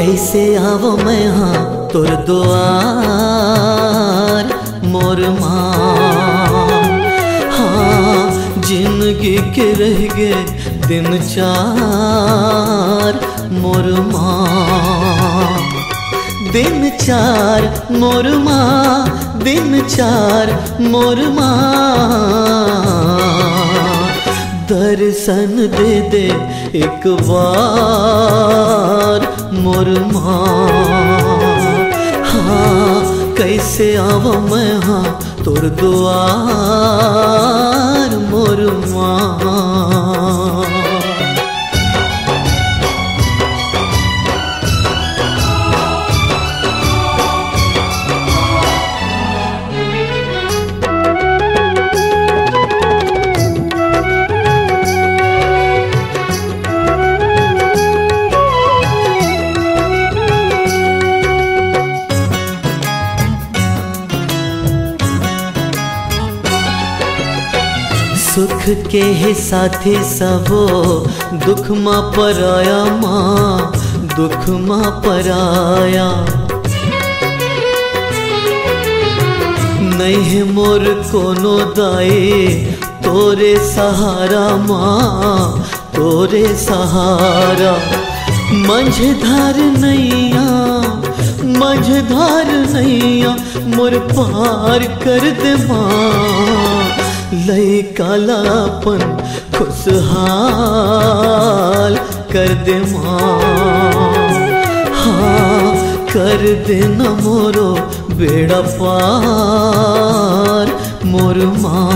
कैसे आवो मैं हाँ तोर दुआर मोर माँ। हाँ जिंदगी के रह गए दिन चार मोर माँ। दिन चार मोर माँ, दिन चार मोर माँ। दर्शन दे दे एक बार मोर माँ। हाँ कैसे आवा मैं हाँ तोर दुआर मोर माँ। सुख के ही साथी सबो दुख माँ पराया माँ, दुख माँ पराया। नहीं है मोर कोनो दाई तोरे सहारा माँ, तोरे सहारा। मंझधार नैया, मंझधार नैया मोर पार कर दे माँ। लई कालापन खुशहाल कर दे माँ। हाँ कर दे न मोरो बेड़ा पार मोर माँ।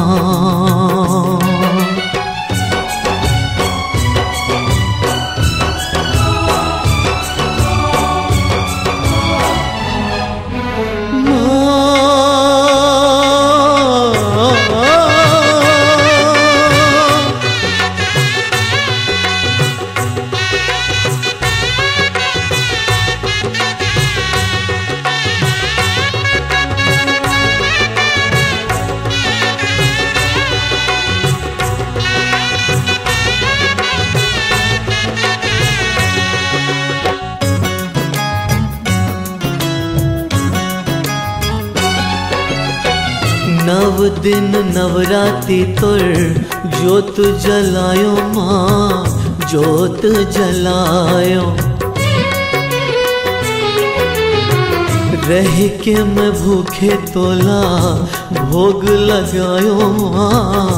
नव दिन नवरात्रि तोर जोत जलायो माँ, जोत जलायो। रह के मैं भूखे तोला भोग लगायो माँ,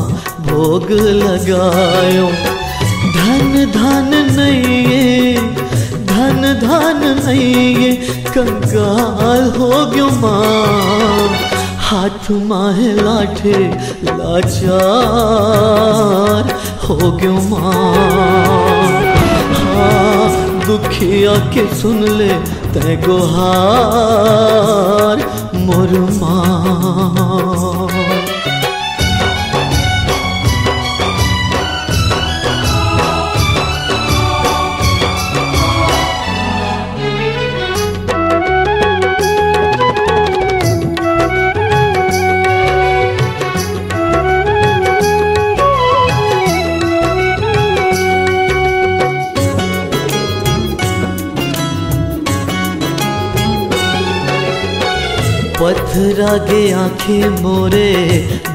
भोग लगायो। धन धन नहीं, धन धन नहीं कंगाल हो गयो माँ। हाथ माहे लाठे लाचार हो गयो माँ। हाँ दुखिया के सुन ले तै गुहार मोर माँ। पत्थरा गे आँखें मोरे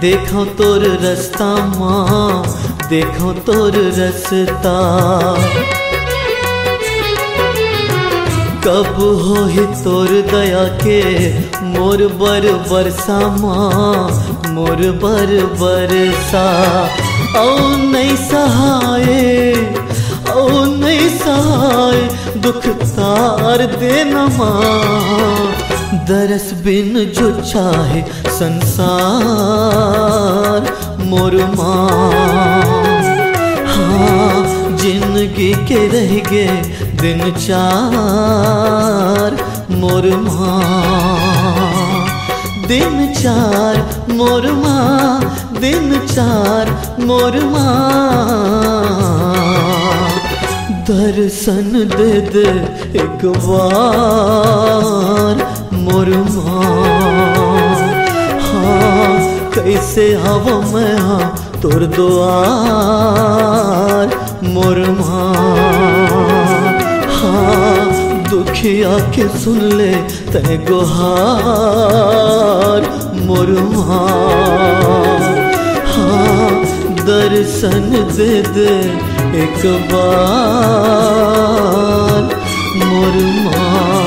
देखो तोर रास्ता माँ, देखो तोर रास्ता। कब हो ही तोर दया के मोर बर बरसा माँ, मोर बर बरसा। ओ नहीं सहाय, ओ नहीं सहाय दुख तार देना माँ। दरस बिन जो चाहे संसार मोर माँ। हाँ जिंदगी के रह गए दिन चार मोर माँ। दिन चार मोर माँ, दिन चार मोर माँ। दर्शन दे दे एक बार मोर माँ। हाँ कैसे आवा मैं हाँ तोर दुआर मोर माँ। हाँ दुख अखिया के सुन ले तै गुहार मोर माँ। हाँ दर्शन दे दे एक बार मोर माँ।